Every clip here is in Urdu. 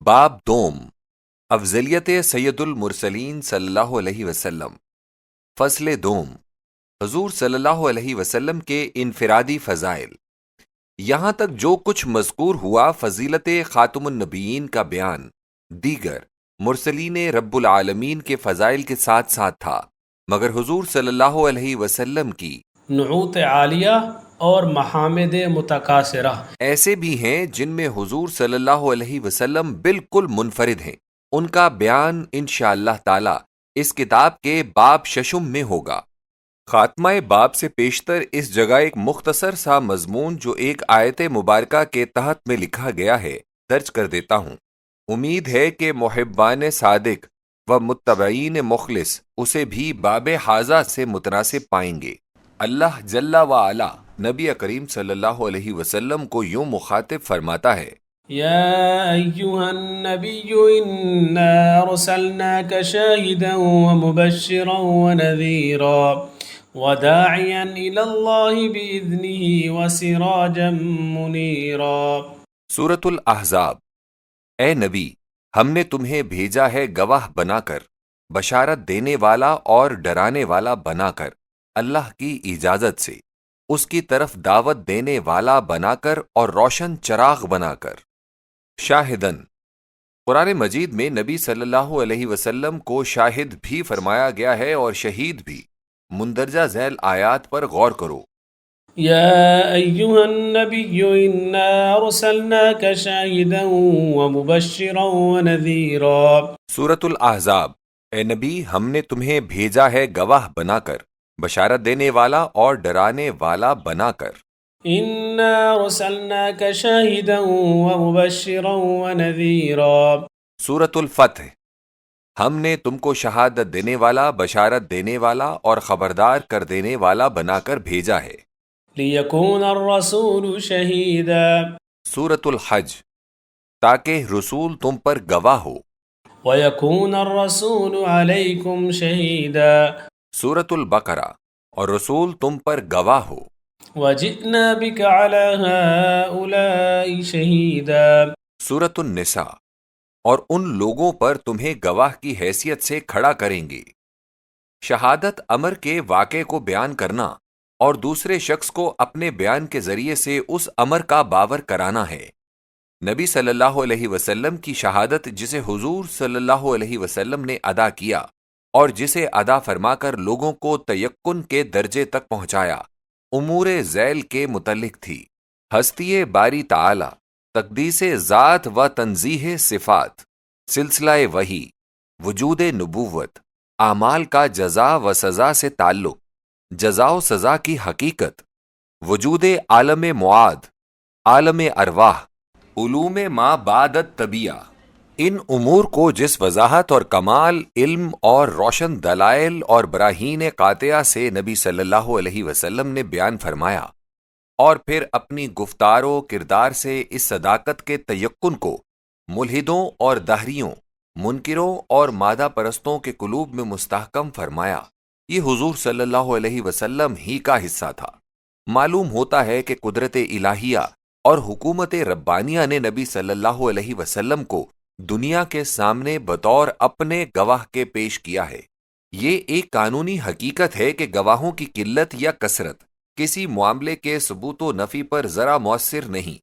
باب دوم افضلیت سید المرسلین صلی اللہ علیہ وسلم۔ فصل دوم، حضور صلی اللہ علیہ وسلم کے انفرادی فضائل۔ یہاں تک جو کچھ مذکور ہوا فضیلت خاتم النبیین کا بیان دیگر مرسلین رب العالمین کے فضائل کے ساتھ ساتھ تھا، مگر حضور صلی اللہ علیہ وسلم کی نعوت عالیہ اور محامد متکاثرہ ایسے بھی ہیں جن میں حضور صلی اللہ علیہ وسلم بالکل منفرد ہیں۔ ان کا بیان انشاءاللہ تعالی اس کتاب کے باب ششم میں ہوگا۔ خاتمہ باب سے پیشتر اس جگہ ایک مختصر سا مضمون جو ایک آیت مبارکہ کے تحت میں لکھا گیا ہے درج کر دیتا ہوں۔ امید ہے کہ محبان صادق و متبعین مخلص اسے بھی باب حاضہ سے متناسب پائیں گے۔ اللہ جل و علا نبی کریم صلی اللہ علیہ وسلم کو یوں مخاطب فرماتا ہے، یا ایہا النبی انا ارسلناک شاہدا ومبشرا ونذیرا وداعیا الی اللہ باذنہ وسراجا منیرا۔ سورۃ الاحزاب۔ اے نبی، ہم نے تمہیں بھیجا ہے گواہ بنا کر، بشارت دینے والا اور ڈرانے والا بنا کر، اللہ کی اجازت سے، اس کی طرف دعوت دینے والا بنا کر اور روشن چراغ بنا کر۔ شاہدن، قرآن مجید میں نبی صلی اللہ علیہ وسلم کو شاہد بھی فرمایا گیا ہے اور شہید بھی۔ مندرجہ ذیل آیات پر غور کرو۔ یا ایہا النبی انا ارسلناک شاہدا ومبشرا ونذیرا۔ سورۃ الاحزاب۔ اے نبی، ہم نے تمہیں بھیجا ہے گواہ بنا کر، بشارت دینے والا اور ڈرانے والا بنا کر۔ انا ارسلناک شاہدا ومبشرا ونذیرا۔ سورۃ الفتح۔ ہم نے تم کو شہادت دینے والا، بشارت دینے والا اور خبردار کر دینے والا بنا کر بھیجا ہے۔ لیکون الرسول شہیدا۔ سورۃ الحج۔ تاکہ رسول تم پر گواہ ہو۔ ویکون الرسول علیکم شہیدا۔ سورۃ البقرہ۔ اور رسول تم پر گواہ ہو۔ وجئنا بک علی ہؤلاء شہیدا۔ سورۃ النساء۔ اور ان لوگوں پر تمہیں گواہ کی حیثیت سے کھڑا کریں گے۔ شہادت امر کے واقعے کو بیان کرنا اور دوسرے شخص کو اپنے بیان کے ذریعے سے اس امر کا باور کرانا ہے۔ نبی صلی اللہ علیہ وسلم کی شہادت جسے حضور صلی اللہ علیہ وسلم نے ادا کیا اور جسے ادا فرما کر لوگوں کو تیقن کے درجے تک پہنچایا، امور ذیل کے متعلق تھی۔ ہستی باری تعالی، تقدیس ذات و تنزیہ صفات، سلسلہ وحی، وجود نبوت، اعمال کا جزا و سزا سے تعلق، جزا و سزا کی حقیقت، وجود عالم معاد، عالم ارواح، علوم ما بعد الطبیعہ، ان امور کو جس وضاحت اور کمال علم اور روشن دلائل اور براہین قاطعہ سے نبی صلی اللہ علیہ وسلم نے بیان فرمایا، اور پھر اپنی گفتار و کردار سے اس صداقت کے تیقن کو ملحدوں اور دہریوں، منکروں اور مادہ پرستوں کے قلوب میں مستحکم فرمایا، یہ حضور صلی اللہ علیہ وسلم ہی کا حصہ تھا۔ معلوم ہوتا ہے کہ قدرت الہیہ اور حکومت ربانیہ نے نبی صلی اللہ علیہ وسلم کو دنیا کے سامنے بطور اپنے گواہ کے پیش کیا ہے۔ یہ ایک قانونی حقیقت ہے کہ گواہوں کی قلت یا کثرت کسی معاملے کے ثبوت و نفی پر ذرا مؤثر نہیں،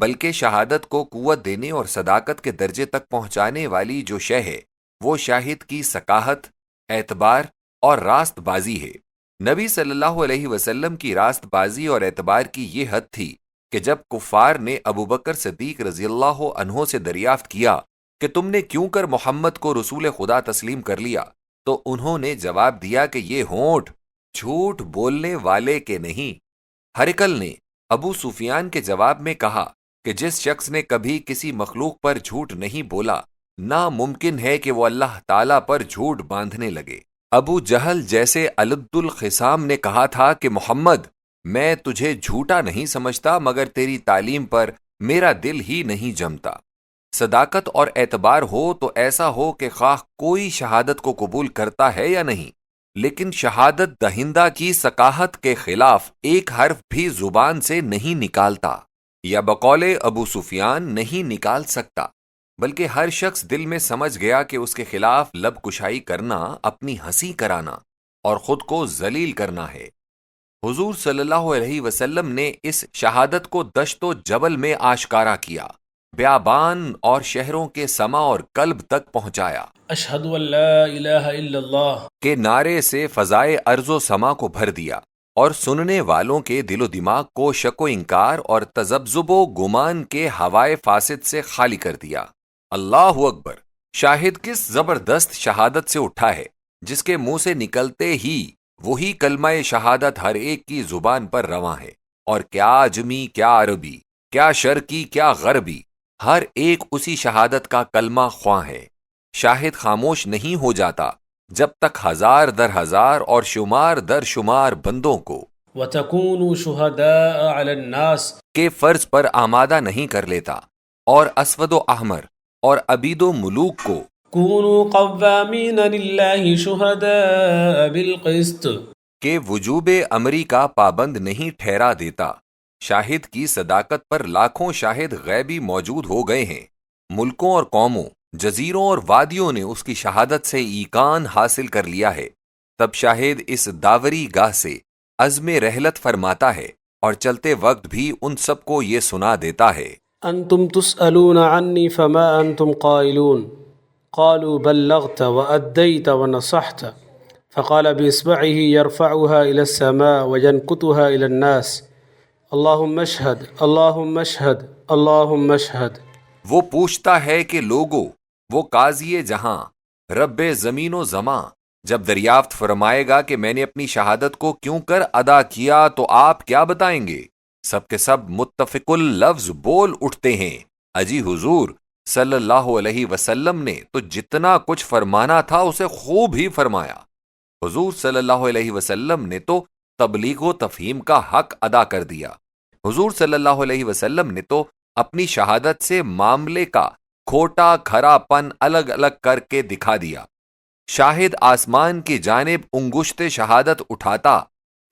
بلکہ شہادت کو قوت دینے اور صداقت کے درجے تک پہنچانے والی جو شے ہے وہ شاہد کی ثقاہت، اعتبار اور راست بازی ہے۔ نبی صلی اللہ علیہ وسلم کی راست بازی اور اعتبار کی یہ حد تھی کہ جب کفار نے ابوبکر صدیق رضی اللہ عنہ سے دریافت کیا کہ تم نے کیوں کر محمد کو رسول خدا تسلیم کر لیا، تو انہوں نے جواب دیا کہ یہ ہونٹ جھوٹ بولنے والے کے نہیں۔ ہرقل نے ابو سفیان کے جواب میں کہا کہ جس شخص نے کبھی کسی مخلوق پر جھوٹ نہیں بولا، ناممکن ہے کہ وہ اللہ تعالیٰ پر جھوٹ باندھنے لگے۔ ابو جہل جیسے الد الخصام نے کہا تھا کہ محمد، میں تجھے جھوٹا نہیں سمجھتا مگر تیری تعلیم پر میرا دل ہی نہیں جمتا۔ صداقت اور اعتبار ہو تو ایسا ہو کہ خواہ کوئی شہادت کو قبول کرتا ہے یا نہیں، لیکن شہادت دہندہ کی ثقاہت کے خلاف ایک حرف بھی زبان سے نہیں نکالتا، یا بقول ابو سفیان نہیں نکال سکتا۔ بلکہ ہر شخص دل میں سمجھ گیا کہ اس کے خلاف لب کشائی کرنا اپنی ہنسی کرانا اور خود کو ذلیل کرنا ہے۔ حضور صلی اللہ علیہ وسلم نے اس شہادت کو دشت و جبل میں آشکارا کیا، بیابان اور شہروں کے سما اور قلب تک پہنچایا اشہد ان لا الہ الا اللہ کہ نعرے سے فضائے ارض و سما کو بھر دیا اور سننے والوں کے دل و دماغ کو شک و انکار اور تذبذب و گمان کے ہوائے فاسد سے خالی کر دیا۔ اللہ اکبر! شاہد کس زبردست شہادت سے اٹھا ہے جس کے منہ سے نکلتے ہی وہی کلمہ شہادت ہر ایک کی زبان پر رواں ہے، اور کیا عجمی، کیا عربی، کیا شرقی، کیا غربی، ہر ایک اسی شہادت کا کلمہ خواں ہے۔ شاہد خاموش نہیں ہو جاتا جب تک ہزار در ہزار اور شمار در شمار بندوں کو وَتَكُونُوا شُهَدَاءَ عَلَى النَّاسِ کے فرض پر آمادہ نہیں کر لیتا، اور اسود و احمر اور عبید و ملوک کو كُونُوا قَوَّامِينَ لِلَّهِ شُهَدَاءَ بِالْقِسْطِ کہ وجوب امری کا پابند نہیں ٹھہرا دیتا۔ شاہد کی صداقت پر لاکھوں شاہد غیبی موجود ہو گئے ہیں، ملکوں اور قوموں، جزیروں اور وادیوں نے اس کی شہادت سے ایقان حاصل کر لیا ہے۔ تب شاہد اس داوری گاہ سے عزم رحلت فرماتا ہے اور چلتے وقت بھی ان سب کو یہ سنا دیتا ہے، انتم تسألون عني فما انتم قائلون قالوا بلغت وأديت ونصحت فقال بإصبعه يرفعها إلى السماء وينكتها إلى الناس اللهم اشهد اللهم اشهد اللهم اشهد۔ وہ پوچھتا ہے کہ لوگو، وہ قاضی جہاں، رب زمین و زماں، جب دریافت فرمائے گا کہ میں نے اپنی شہادت کو کیوں کر ادا کیا تو آپ کیا بتائیں گے؟ سب کے سب متفق اللفظ بول اٹھتے ہیں، اجی حضور صلی اللہ علیہ وسلم نے تو جتنا کچھ فرمانا تھا اسے خوب ہی فرمایا۔ حضور صلی اللہ علیہ وسلم نے تو تبلیغ و تفہیم کا حق ادا کر دیا۔ حضور صلی اللہ علیہ وسلم نے تو اپنی شہادت سے معاملے کا کھوٹا کھرا پن الگ الگ کر کے دکھا دیا۔ شاہد آسمان کی جانب انگشت شہادت اٹھاتا،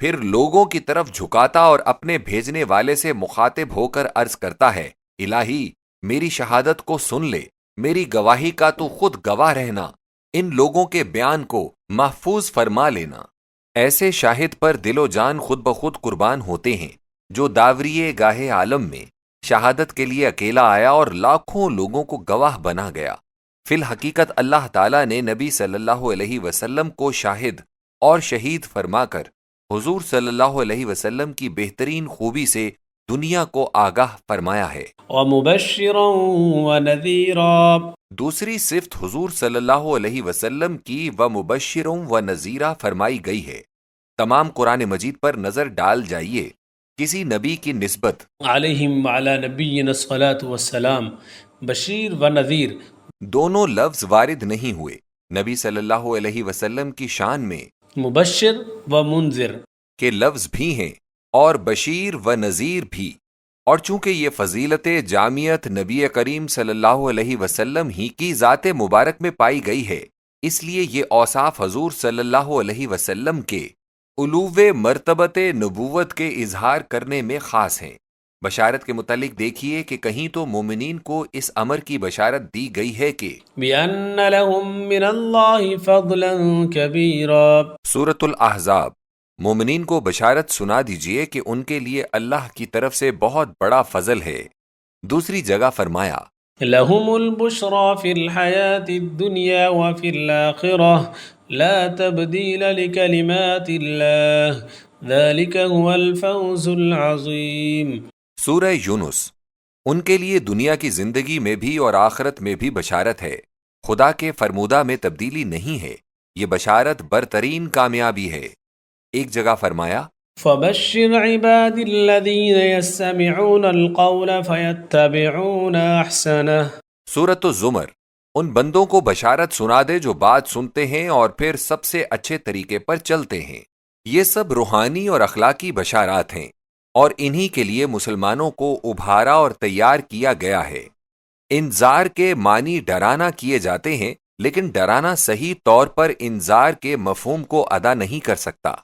پھر لوگوں کی طرف جھکاتا اور اپنے بھیجنے والے سے مخاطب ہو کر عرض کرتا ہے، الہی میری شہادت کو سن لے، میری گواہی کا تو خود گواہ رہنا، ان لوگوں کے بیان کو محفوظ فرما لینا۔ ایسے شاہد پر دل و جان خود بخود قربان ہوتے ہیں جو داوری گاہ عالم میں شہادت کے لیے اکیلا آیا اور لاکھوں لوگوں کو گواہ بنا گیا۔ فی الحقیقت اللہ تعالیٰ نے نبی صلی اللہ علیہ وسلم کو شاہد اور شہید فرما کر حضور صلی اللہ علیہ وسلم کی بہترین خوبی سے دنیا کو آگاہ فرمایا ہے۔ وَمُبَشِّرًا وَنَذِيرًا دوسری صفت حضور صلی اللہ علیہ وسلم کی وَمُبَشِّرًا وَنَذِيرًا فرمائی گئی ہے۔ تمام قرآن مجید پر نظر ڈال جائیے، کسی نبی کی نسبت علیہم وعلی نبینا الصلاۃ والسلام بشیر و نذیر دونوں لفظ وارد نہیں ہوئے۔ نبی صلی اللہ علیہ وسلم کی شان میں مبشر و منذر کے لفظ بھی ہیں اور بشیر و نذیر بھی، اور چونکہ یہ فضیلت جامعت نبی کریم صلی اللہ علیہ وسلم ہی کی ذات مبارک میں پائی گئی ہے، اس لیے یہ اوصاف حضور صلی اللہ علیہ وسلم کے علو مرتبت نبوت کے اظہار کرنے میں خاص ہیں۔ بشارت کے متعلق دیکھیے کہ کہیں تو مومنین کو اس امر کی بشارت دی گئی ہے کہ بِأَنَّ لَهُم مِّنَ اللَّهِ فَضْلًا كَبِيرًا، سورۃ الاحزاب، مومنین کو بشارت سنا دیجئے کہ ان کے لیے اللہ کی طرف سے بہت بڑا فضل ہے۔ دوسری جگہ فرمایا لَهُمُ الْبُشْرَى فِي الْحَيَاةِ الدُّنْيَا وَفِي الْآخِرَةِ لَا تَبْدِيلَ لِكَلِمَاتِ اللَّهِ ذَلِكَ هُوَ الْفَوْزُ الْعَظِيمُ۔ سورہ یونس، ان کے لیے دنیا کی زندگی میں بھی اور آخرت میں بھی بشارت ہے، خدا کے فرمودہ میں تبدیلی نہیں ہے، یہ بشارت برترین کامیابی ہے۔ ایک جگہ فرمایا فَبَشِّرْ عِبَادِ الَّذِينَ يَسْتَمِعُونَ الْقَوْلَ فَيَتَّبِعُونَ أَحْسَنَهُ۔ سورۃ الزمر، ان بندوں کو بشارت سنا دے جو بات سنتے ہیں اور پھر سب سے اچھے طریقے پر چلتے ہیں۔ یہ سب روحانی اور اخلاقی بشارات ہیں، اور انہی کے لیے مسلمانوں کو ابھارا اور تیار کیا گیا ہے۔ انذار کے معنی ڈرانا کیے جاتے ہیں، لیکن ڈرانا صحیح طور پر انذار کے مفہوم کو ادا نہیں کر سکتا،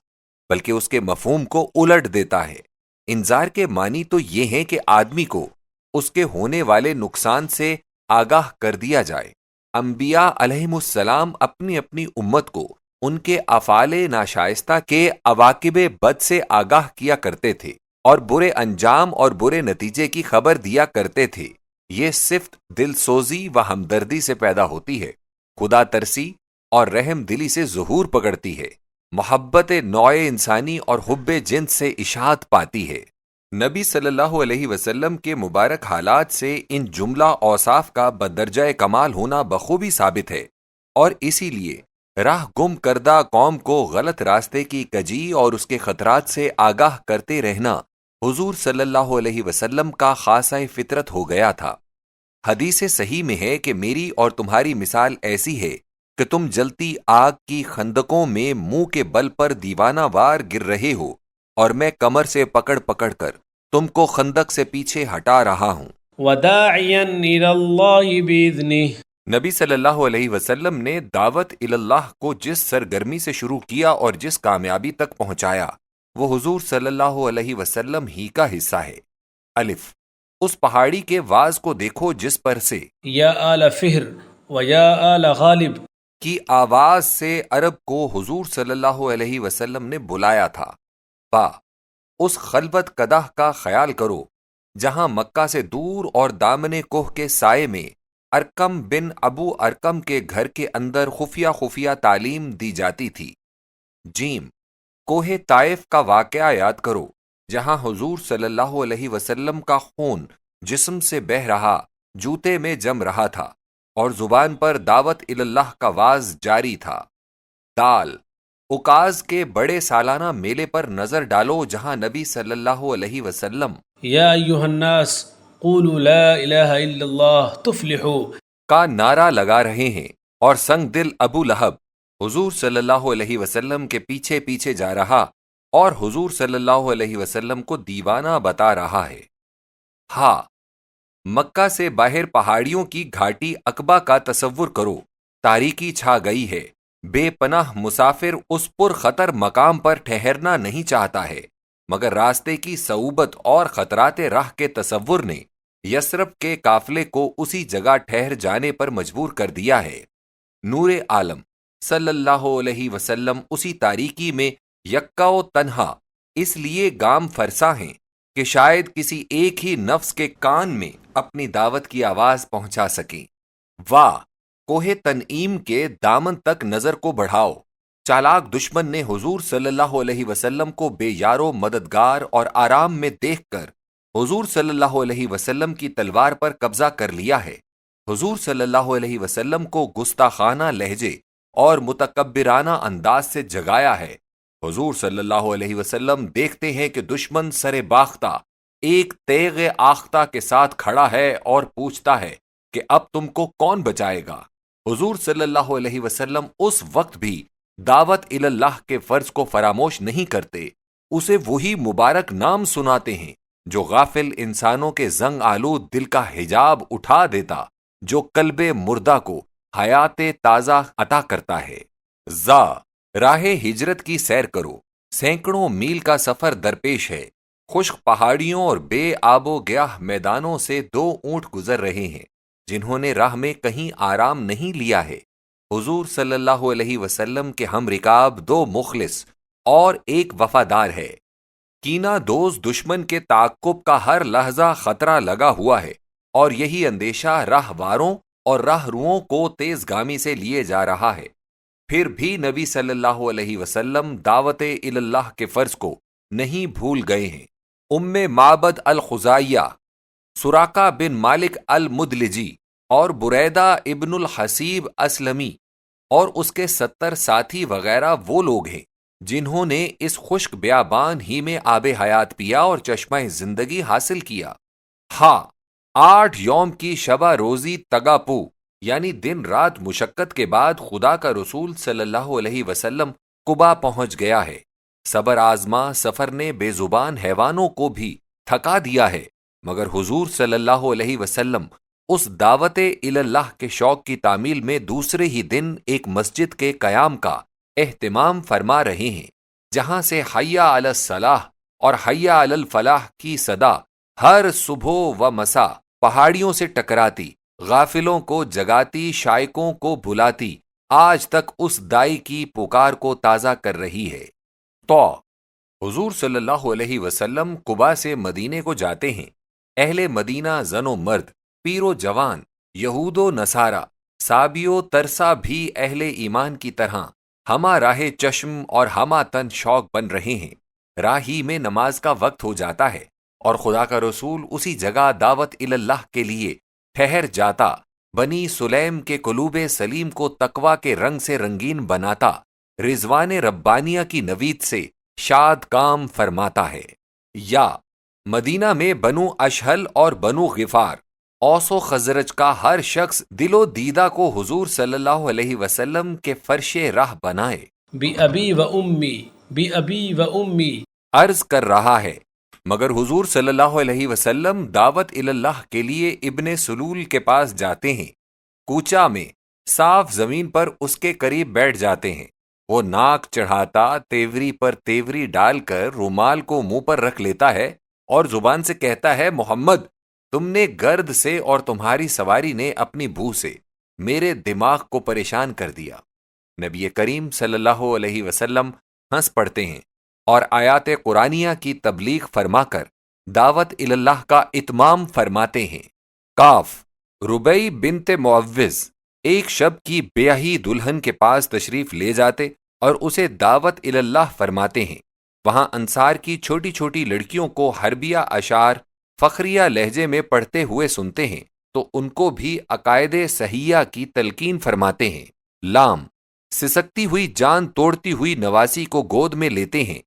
بلکہ اس کے مفہوم کو الٹ دیتا ہے۔ انذار کے معنی تو یہ ہیں کہ آدمی کو اس کے ہونے والے نقصان سے آگاہ کر دیا جائے۔ انبیاء علیہم السلام اپنی اپنی امت کو ان کے افعال ناشائستہ کے عواقب بد سے آگاہ کیا کرتے تھے اور برے انجام اور برے نتیجے کی خبر دیا کرتے تھے۔ یہ صفت دل سوزی و ہمدردی سے پیدا ہوتی ہے، خدا ترسی اور رحم دلی سے ظہور پکڑتی ہے، محبت نوع انسانی اور حب جنس سے اشاعت پاتی ہے۔ نبی صلی اللہ علیہ وسلم کے مبارک حالات سے ان جملہ اوصاف کا بدرجہ کمال ہونا بخوبی ثابت ہے، اور اسی لیے راہ گم کردہ قوم کو غلط راستے کی کجی اور اس کے خطرات سے آگاہ کرتے رہنا حضور صلی اللہ علیہ وسلم کا خاصہ فطرت ہو گیا تھا۔ حدیث صحیح میں ہے کہ میری اور تمہاری مثال ایسی ہے کہ تم جلتی آگ کی خندقوں میں منہ کے بل پر دیوانہ وار گر رہے ہو، اور میں کمر سے پکڑ پکڑ کر تم کو خندق سے پیچھے ہٹا رہا ہوں۔ وداعیا الی اللہ باذنہ، نبی صلی اللہ علیہ وسلم نے دعوت اللہ کو جس سرگرمی سے شروع کیا اور جس کامیابی تک پہنچایا وہ حضور صلی اللہ علیہ وسلم ہی کا حصہ ہے۔ الف، اس پہاڑی کے واز کو دیکھو جس پر سے یا آل فہر و یا آل غالب کی آواز سے عرب کو حضور صلی اللہ علیہ وسلم نے بلایا تھا۔ با، اس خلوت قدح کا خیال کرو جہاں مکہ سے دور اور دامن کوہ کے سائے میں ارکم بن ابو ارکم کے گھر کے اندر خفیہ خفیہ تعلیم دی جاتی تھی۔ جیم، کوہ طائف کا واقعہ یاد کرو جہاں حضور صلی اللہ علیہ وسلم کا خون جسم سے بہہ رہا، جوتے میں جم رہا تھا اور زبان پر دعوت اللہ کا واز جاری تھا۔ دال، اکاز کے بڑے سالانہ میلے پر نظر ڈالو جہاں نبی صلی اللہ علیہ وسلم یا ایھا الناس قولوا لا الہ الا اللہ تفلحوا کا نعرہ لگا رہے ہیں، اور سنگ دل ابو لہب حضور صلی اللہ علیہ وسلم کے پیچھے پیچھے جا رہا اور حضور صلی اللہ علیہ وسلم کو دیوانہ بتا رہا ہے۔ ہاں، مکہ سے باہر پہاڑیوں کی گھاٹی عقبہ کا تصور کرو، تاریکی چھا گئی ہے، بے پناہ مسافر اس پر خطر مقام پر ٹھہرنا نہیں چاہتا ہے، مگر راستے کی صعوبت اور خطرات راہ کے تصور نے یثرب کے قافلے کو اسی جگہ ٹھہر جانے پر مجبور کر دیا ہے۔ نور عالم صلی اللہ علیہ وسلم اسی تاریکی میں یکا و تنہا اس لیے گام فرسا ہیں کہ شاید کسی ایک ہی نفس کے کان میں اپنی دعوت کی آواز پہنچا سکیں۔ واہ، کوہ تنعیم کے دامن تک نظر کو بڑھاؤ۔ چالاک دشمن نے حضور صلی اللہ علیہ وسلم کو بے یارو مددگار اور آرام میں دیکھ کر حضور صلی اللہ علیہ وسلم کی تلوار پر قبضہ کر لیا ہے، حضور صلی اللہ علیہ وسلم کو گستاخانہ لہجے اور متکبرانہ انداز سے جگایا ہے۔ حضور صلی اللہ علیہ وسلم دیکھتے ہیں کہ دشمن سر باختہ ایک تیغ آختہ کے ساتھ کھڑا ہے اور پوچھتا ہے کہ اب تم کو کون بچائے گا۔ حضور صلی اللہ علیہ وسلم اس وقت بھی دعوت اللہ کے فرض کو فراموش نہیں کرتے، اسے وہی مبارک نام سناتے ہیں جو غافل انسانوں کے زنگ آلود دل کا حجاب اٹھا دیتا، جو قلب مردہ کو حیات تازہ عطا کرتا ہے۔ راہ ہجرت کی سیر کرو، سینکڑوں میل کا سفر درپیش ہے، خشک پہاڑیوں اور بے آب و گیاہ میدانوں سے 2 اونٹ گزر رہے ہیں جنہوں نے راہ میں کہیں آرام نہیں لیا ہے۔ حضور صلی اللہ علیہ وسلم کے ہم رکاب 2 مخلص اور 1 وفادار ہے۔ کینہ دوز دشمن کے تعاقب کا ہر لحظہ خطرہ لگا ہوا ہے، اور یہی اندیشہ راہواروں اور راہروؤں کو تیز گامی سے لیے جا رہا ہے۔ پھر بھی نبی صلی اللہ علیہ وسلم دعوت اللہ کے فرض کو نہیں بھول گئے ہیں۔ ام معبد الخزاعیہ، سراقہ بن مالک المدلجی اور بریدہ ابن الحسیب اسلمی اور اس کے 70 ساتھی وغیرہ وہ لوگ ہیں جنہوں نے اس خشک بیابان ہی میں آب حیات پیا اور چشمہ زندگی حاصل کیا۔ ہاں، 8 یوم کی شبہ روزی تگاپو یعنی دن رات مشقت کے بعد خدا کا رسول صلی اللہ علیہ وسلم قبا پہنچ گیا ہے۔ صبر آزما سفر نے بے زبان حیوانوں کو بھی تھکا دیا ہے، مگر حضور صلی اللہ علیہ وسلم اس دعوت اللہ کے شوق کی تعمیل میں دوسرے ہی دن ایک مسجد کے قیام کا اہتمام فرما رہے ہیں، جہاں سے حی علی الصلاح اور حی علی الفلاح کی صدا ہر صبح و مساء پہاڑیوں سے ٹکراتی غافلوں کو جگاتی، شائقوں کو بھلاتی، آج تک اس دائی کی پکار کو تازہ کر رہی ہے۔ تو حضور صلی اللہ علیہ وسلم قبا سے مدینے کو جاتے ہیں۔ اہل مدینہ زن و مرد، پیر و جوان، یہود و نصارہ، سابی و ترسا بھی اہل ایمان کی طرح ہما راہ چشم اور ہما تن شوق بن رہے ہیں۔ راہی میں نماز کا وقت ہو جاتا ہے اور خدا کا رسول اسی جگہ دعوت اللہ کے لیے ٹھہر جاتا، بنی سلیم کے قلوب سلیم کو تقوی کے رنگ سے رنگین بناتا، رضوان ربانیہ کی نوید سے شاد کام فرماتا ہے۔ یا مدینہ میں بنو اشہل اور بنو غفار، اوس و خزرج کا ہر شخص دل و دیدہ کو حضور صلی اللہ علیہ وسلم کے فرش راہ بنائے۔ بِأَبِي وَأُمِّي بِأَبِي وَأُمِّي عرض کر رہا ہے، مگر حضور صلی اللہ علیہ وسلم دعوت اللہ کے لیے ابن سلول کے پاس جاتے ہیں۔ کوچا میں صاف زمین پر اس کے قریب بیٹھ جاتے ہیں۔ وہ ناک چڑھاتا، تیوری پر تیوری ڈال کر رومال کو منہ پر رکھ لیتا ہے اور زبان سے کہتا ہے، محمد، تم نے گرد سے اور تمہاری سواری نے اپنی بو سے میرے دماغ کو پریشان کر دیا۔ نبی کریم صلی اللہ علیہ وسلم ہنس پڑتے ہیں اور آیات قرآنیہ کی تبلیغ فرما کر دعوت اللہ کا اتمام فرماتے ہیں۔ کاف، ربیع بنت معوذ ایک شب کی بیاہی دلہن کے پاس تشریف لے جاتے اور اسے دعوت اللہ فرماتے ہیں۔ وہاں انصار کی چھوٹی چھوٹی لڑکیوں کو حربیہ اشعار فخریہ لہجے میں پڑھتے ہوئے سنتے ہیں تو ان کو بھی عقائد صحیحہ کی تلقین فرماتے ہیں۔ لام، سسکتی ہوئی جان توڑتی ہوئی نواسی کو گود میں لیتے ہیں،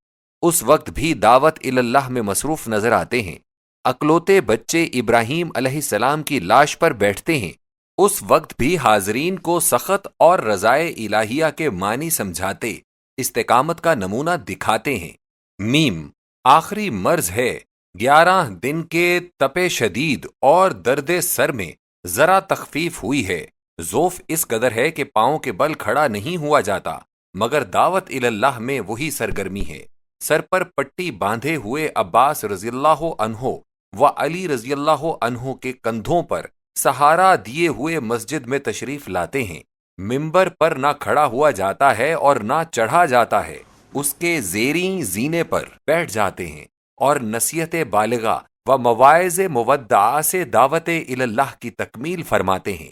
اس وقت بھی دعوت اللہ میں مصروف نظر آتے ہیں۔ اکلوتے بچے ابراہیم علیہ السلام کی لاش پر بیٹھتے ہیں، اس وقت بھی حاضرین کو سخت اور رضائے الہیہ کے معنی سمجھاتے، استقامت کا نمونہ دکھاتے ہیں۔ میم، آخری مرض ہے، 11 دن کے تپے شدید اور درد سر میں ذرا تخفیف ہوئی ہے۔ ضعف اس قدر ہے کہ پاؤں کے بل کھڑا نہیں ہوا جاتا، مگر دعوت اللہ میں وہی سرگرمی ہے۔ سر پر پٹی باندھے ہوئے عباس رضی اللہ عنہ و علی رضی اللہ عنہ کے کندھوں پر سہارا دیے ہوئے مسجد میں تشریف لاتے ہیں۔ ممبر پر نہ کھڑا ہوا جاتا ہے اور نہ چڑھا جاتا ہے، اس کے زیریں زینے پر بیٹھ جاتے ہیں اور نصیحت بالغہ و مواعظ مودعہ سے دعوت اللہ کی تکمیل فرماتے ہیں۔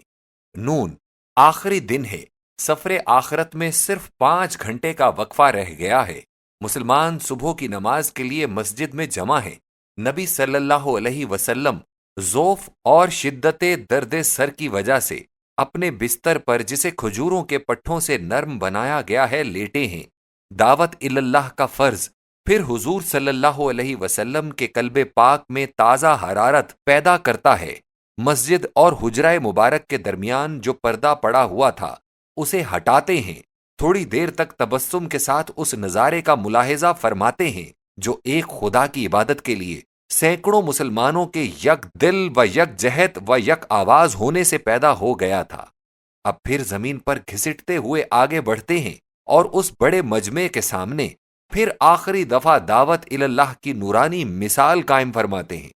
نون، آخری دن ہے، سفر آخرت میں صرف 5 گھنٹے کا وقفہ رہ گیا ہے۔ مسلمان صبح کی نماز کے لیے مسجد میں جمع ہیں۔ نبی صلی اللہ علیہ وسلم ضعف اور شدت درد سر کی وجہ سے اپنے بستر پر، جسے کھجوروں کے پٹھوں سے نرم بنایا گیا ہے، لیٹے ہیں۔ دعوت اللہ کا فرض پھر حضور صلی اللہ علیہ وسلم کے قلب پاک میں تازہ حرارت پیدا کرتا ہے۔ مسجد اور حجرہ مبارک کے درمیان جو پردہ پڑا ہوا تھا اسے ہٹاتے ہیں، تھوڑی دیر تک تبسم کے ساتھ اس نظارے کا ملاحظہ فرماتے ہیں جو ایک خدا کی عبادت کے لیے سینکڑوں مسلمانوں کے یک دل و یک جہت و یک آواز ہونے سے پیدا ہو گیا تھا۔ اب پھر زمین پر گھسٹتے ہوئے آگے بڑھتے ہیں اور اس بڑے مجمع کے سامنے پھر آخری دفعہ دعوت اللہ کی نورانی مثال قائم فرماتے ہیں۔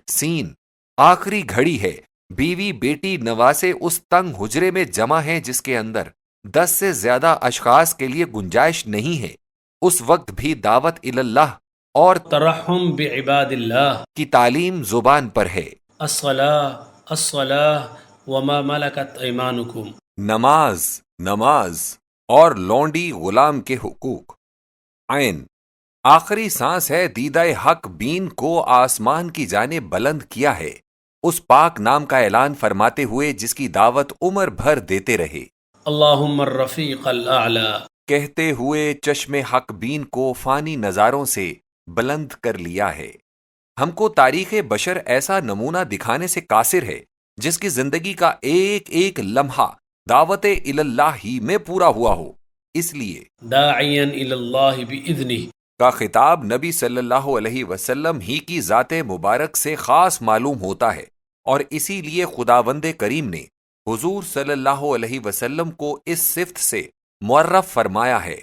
سین، آخری گھڑی ہے، بیوی بیٹی نواسے اس تنگ حجرے میں جمع ہیں جس کے اندر 10 سے زیادہ اشخاص کے لیے گنجائش نہیں ہے۔ اس وقت بھی دعوت اللہ اور ترحم بعباد اللہ، کی تعلیم زبان پر ہے۔ الصلاة الصلاة وما ملکت ایمانکم، نماز نماز اور لونڈی غلام کے حقوق۔ عین، آخری سانس ہے، دیدہ حق بین کو آسمان کی جانب بلند کیا ہے، اس پاک نام کا اعلان فرماتے ہوئے جس کی دعوت عمر بھر دیتے رہے۔ اللہم الرفیق الاعلی، کہتے ہوئے چشم حق بین کو فانی نظاروں سے بلند کر لیا ہے۔ ہم کو تاریخ بشر ایسا نمونہ دکھانے سے قاصر ہے جس کی زندگی کا ایک ایک لمحہ دعوت اللہ ہی میں پورا ہوا ہو۔ اس لیے داعیا الی اللہ باذنہ کا خطاب نبی صلی اللہ علیہ وسلم ہی کی ذات مبارک سے خاص معلوم ہوتا ہے، اور اسی لیے خداوند کریم نے حضور صلی اللہ علیہ وسلم کو اس صفت سے معرف فرمایا ہے۔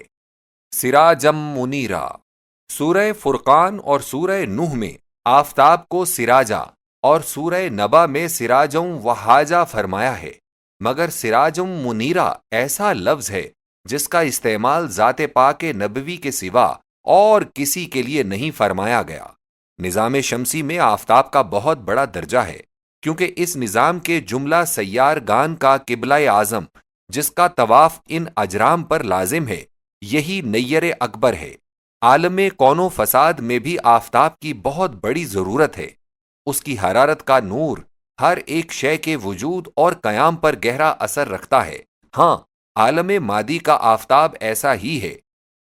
سراجم منیرا، سورہ فرقان اور سورہ نوح میں آفتاب کو سراجا اور سورہ نبا میں سراجم وہاجا فرمایا ہے، مگر سراجم منیرہ ایسا لفظ ہے جس کا استعمال ذات پاک نبوی کے سوا اور کسی کے لیے نہیں فرمایا گیا۔ نظام شمسی میں آفتاب کا بہت بڑا درجہ ہے، کیونکہ اس نظام کے جملہ سیار گان کا قبلہ اعظم جس کا طواف ان اجرام پر لازم ہے، یہی نیر اکبر ہے۔ عالم کون و فساد میں بھی آفتاب کی بہت بڑی ضرورت ہے۔ اس کی حرارت کا نور ہر ایک شے کے وجود اور قیام پر گہرا اثر رکھتا ہے۔ ہاں، عالم مادی کا آفتاب ایسا ہی ہے۔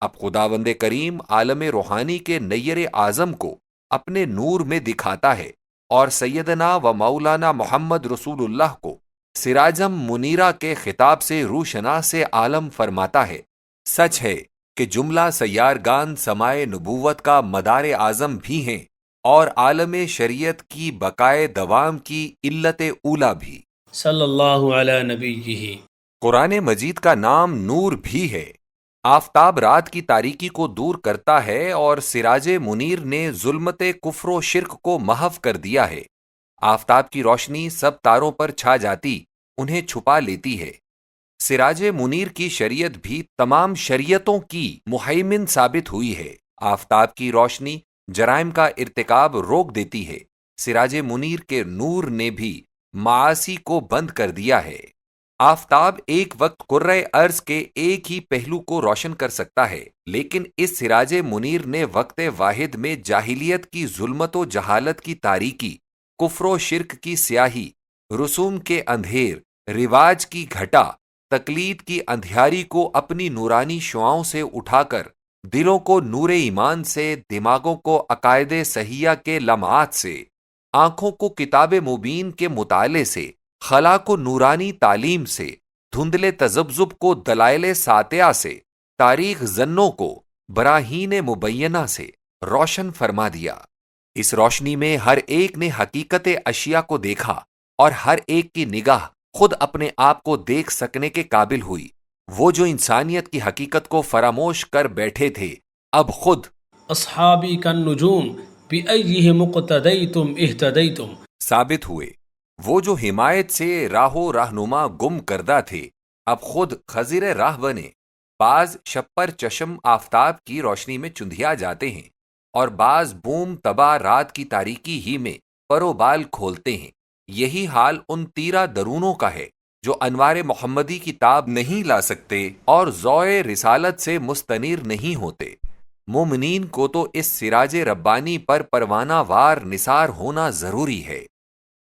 اب خداوند کریم عالم روحانی کے نیر اعظم کو اپنے نور میں دکھاتا ہے اور سیدنا و مولانا محمد رسول اللہ کو سراجم منیرہ کے خطاب سے روشناس عالم فرماتا ہے۔ سچ ہے کہ جملہ سیارگان سمائے نبوت کا مدار اعظم بھی ہیں اور عالم شریعت کی بقائے دوام کی علت اولا بھی۔ صلی اللہ علی نبیہ۔ قرآن مجید کا نام نور بھی ہے۔ آفتاب رات کی تاریکی کو دور کرتا ہے اور سراج منیر نے ظلمت کفر و شرک کو محو کر دیا ہے۔ آفتاب کی روشنی سب تاروں پر چھا جاتی، انہیں چھپا لیتی ہے۔ سراج منیر کی شریعت بھی تمام شریعتوں کی مہیمن ثابت ہوئی ہے۔ آفتاب کی روشنی جرائم کا ارتکاب روک دیتی ہے۔ سراج منیر کے نور نے بھی معاصی کو بند کر دیا ہے۔ آفتاب ایک وقت قرۂ ارض کے ایک ہی پہلو کو روشن کر سکتا ہے، لیکن اس سراج منیر نے وقت واحد میں جاہلیت کی ظلمت و جہالت کی تاریکی، کفر و شرک کی سیاہی، رسوم کے اندھیر، رواج کی گھٹا، تقلید کی اندھیاری کو اپنی نورانی شعاؤں سے اٹھا کر دلوں کو نور ایمان سے، دماغوں کو عقائد صحیحہ کے لمعات سے، آنکھوں کو کتاب مبین کے مطالعے سے، خلا کو نورانی تعلیم سے، دھندلے تذبذب کو دلائل ساتیہ سے، تاریخ زنوں کو براہین مبینہ سے روشن فرما دیا۔ اس روشنی میں ہر ایک نے حقیقت اشیاء کو دیکھا اور ہر ایک کی نگاہ خود اپنے آپ کو دیکھ سکنے کے قابل ہوئی۔ وہ جو انسانیت کی حقیقت کو فراموش کر بیٹھے تھے، اب خود اصحابی کالنجوم بأیہم اقتدیتم اہتدیتم ثابت ہوئے۔ وہ جو حمایت سے راہ و رہنما گم کردہ تھے، اب خود خضر راہ بنے۔ بعض شپر چشم آفتاب کی روشنی میں چندھیا جاتے ہیں اور بعض بوم تباہ رات کی تاریکی ہی میں پر و بال کھولتے ہیں۔ یہی حال ان تیرہ درونوں کا ہے جو انوار محمدی کی تاب نہیں لا سکتے اور ضوء رسالت سے مستنیر نہیں ہوتے۔ مومنین کو تو اس سراج ربانی پر پروانہ وار نثار ہونا ضروری ہے۔